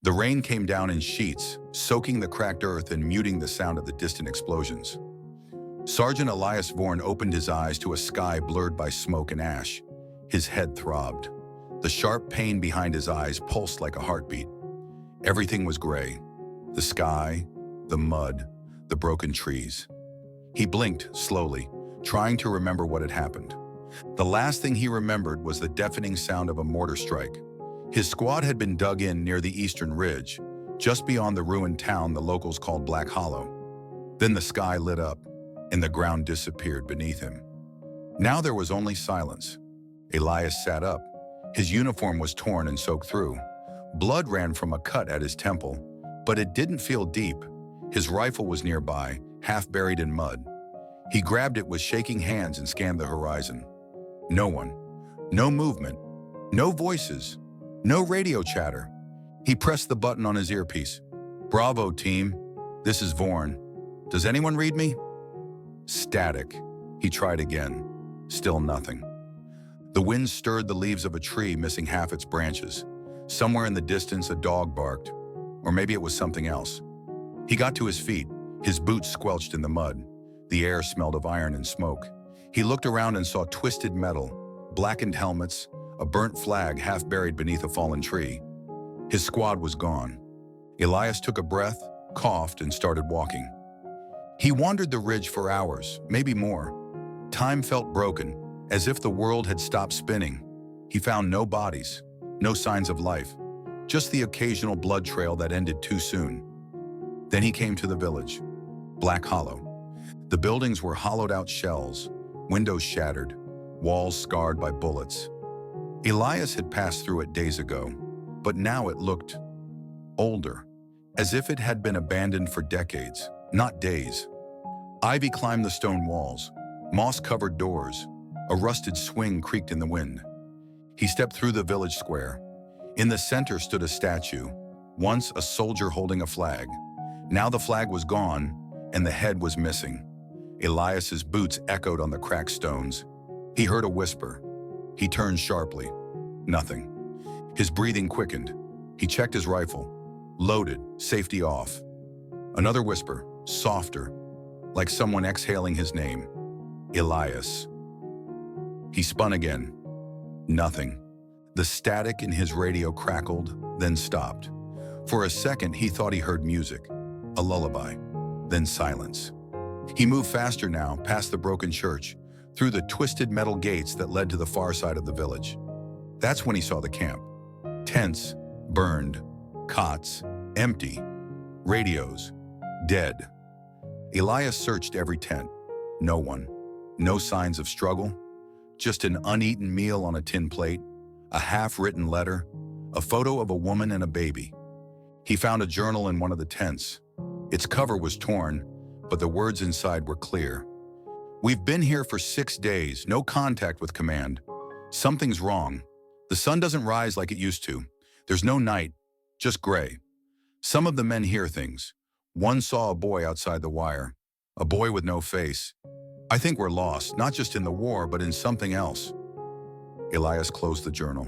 The rain came down in sheets, soaking the cracked earth and muting the sound of the distant explosions. Sergeant Elias Vorn opened his eyes to a sky blurred by smoke and ash. His head throbbed. The sharp pain behind his eyes pulsed like a heartbeat. Everything was gray. The sky, the mud, the broken trees. He blinked slowly, trying to remember what had happened. The last thing he remembered was the deafening sound of a mortar strike. His squad had been dug in near the Eastern Ridge, just beyond the ruined town the locals called Black Hollow. Then the sky lit up, and the ground disappeared beneath him. Now there was only silence. Elias sat up. His uniform was torn and soaked through. Blood ran from a cut at his temple, but it didn't feel deep. His rifle was nearby, half buried in mud. He grabbed it with shaking hands and scanned the horizon. No one. No movement. No voices. No radio chatter. He pressed the button on his earpiece. "Bravo, team. This is Vorn. Does anyone read me?" Static. He tried again. Still nothing. The wind stirred the leaves of a tree, missing half its branches. Somewhere in the distance, a dog barked. Or maybe it was something else. He got to his feet, his boots squelched in the mud. The air smelled of iron and smoke. He looked around and saw twisted metal, blackened helmets, a burnt flag half buried beneath a fallen tree. His squad was gone. Elias took a breath, coughed, and started walking. He wandered the ridge for hours, maybe more. Time felt broken, as if the world had stopped spinning. He found no bodies, no signs of life, just the occasional blood trail that ended too soon. Then he came to the village, Black Hollow. The buildings were hollowed-out shells, windows shattered, walls scarred by bullets. Elias had passed through it days ago, but now it looked older, as if it had been abandoned for decades, not days. Ivy climbed the stone walls, moss-covered doors. A rusted swing creaked in the wind. He stepped through the village square. In the center stood a statue, once a soldier holding a flag. Now the flag was gone, and the head was missing. Elias's boots echoed on the cracked stones. He heard a whisper. He turned sharply. Nothing. His breathing quickened. He checked his rifle. Loaded, safety off. Another whisper, softer, like someone exhaling his name. Elias. He spun again. Nothing. The static in his radio crackled, then stopped. For a second, he thought he heard music, a lullaby, then silence. He moved faster now, past the broken church, through the twisted metal gates that led to the far side of the village. That's when he saw the camp. Tents, burned, cots, empty, radios, dead. Elias searched every tent. No one. No signs of struggle. Just an uneaten meal on a tin plate, a half-written letter, a photo of a woman and a baby. He found a journal in one of the tents. Its cover was torn, but the words inside were clear. "We've been here for 6 days, no contact with command. Something's wrong. The sun doesn't rise like it used to. There's no night, just gray. Some of the men hear things. One saw a boy outside the wire, a boy with no face. I think we're lost, not just in the war, but in something else." Elias closed the journal.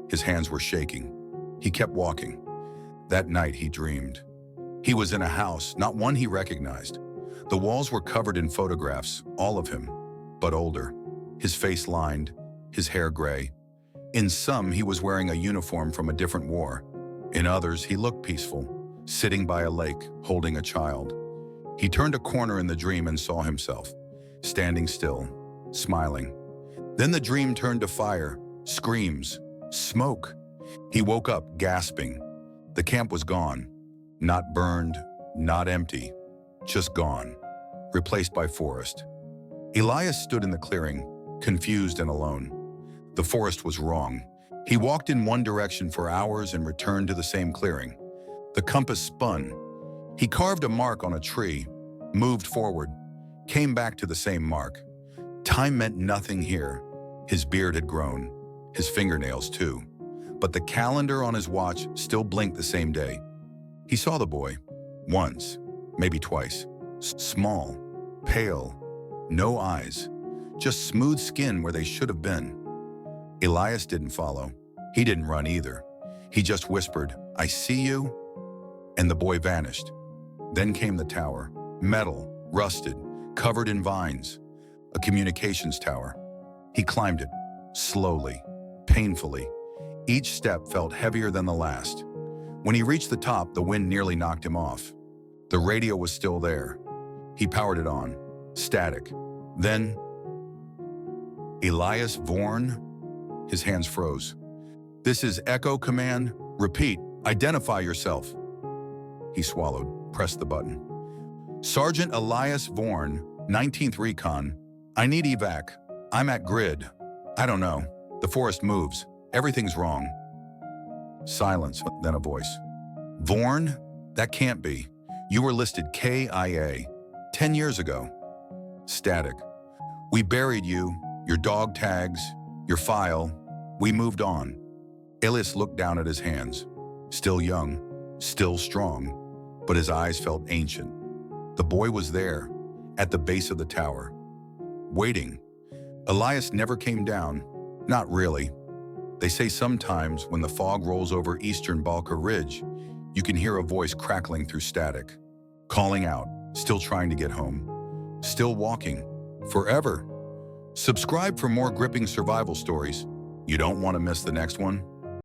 His hands were shaking. He kept walking. That night he dreamed. He was in a house, not one he recognized. The walls were covered in photographs, all of him, but older. His face lined, his hair gray. In some, he was wearing a uniform from a different war. In others, he looked peaceful, sitting by a lake, holding a child. He turned a corner in the dream and saw himself, standing still, smiling. Then the dream turned to fire, screams, smoke. He woke up, gasping. The camp was gone. Not burned, not empty, just gone, replaced by forest. Elias stood in the clearing, confused and alone. The forest was wrong. He walked in one direction for hours and returned to the same clearing. The compass spun. He carved a mark on a tree, moved forward, came back to the same mark. Time meant nothing here. His beard had grown, his fingernails too. But the calendar on his watch still blinked the same day. He saw the boy, once, maybe twice. Small, pale, no eyes, just smooth skin where they should have been. Elias didn't follow. He didn't run either. He just whispered, "I see you," and the boy vanished. Then came the tower, metal, rusted, covered in vines, a communications tower. He climbed it, slowly, painfully. Each step felt heavier than the last. When he reached the top, the wind nearly knocked him off. The radio was still there. He powered it on, static. Then, Elias Vorn? His hands froze. "This is Echo Command. Repeat, identify yourself." He swallowed, pressed the button. "Sergeant Elias Vorn, 19th Recon. I need evac. I'm at grid. I don't know. The forest moves. Everything's wrong." Silence, then a voice. "Vorn? That can't be. You were listed KIA 10 years ago." Static. "We buried you, your dog tags, your file. We moved on." Elias looked down at his hands. Still young, still strong, but his eyes felt ancient. The boy was there, at the base of the tower, waiting. Elias never came down. Not really. They say sometimes when the fog rolls over Eastern Balkar Ridge, you can hear a voice crackling through static, calling out, still trying to get home, still walking, forever. Subscribe for more gripping survival stories. You don't want to miss the next one.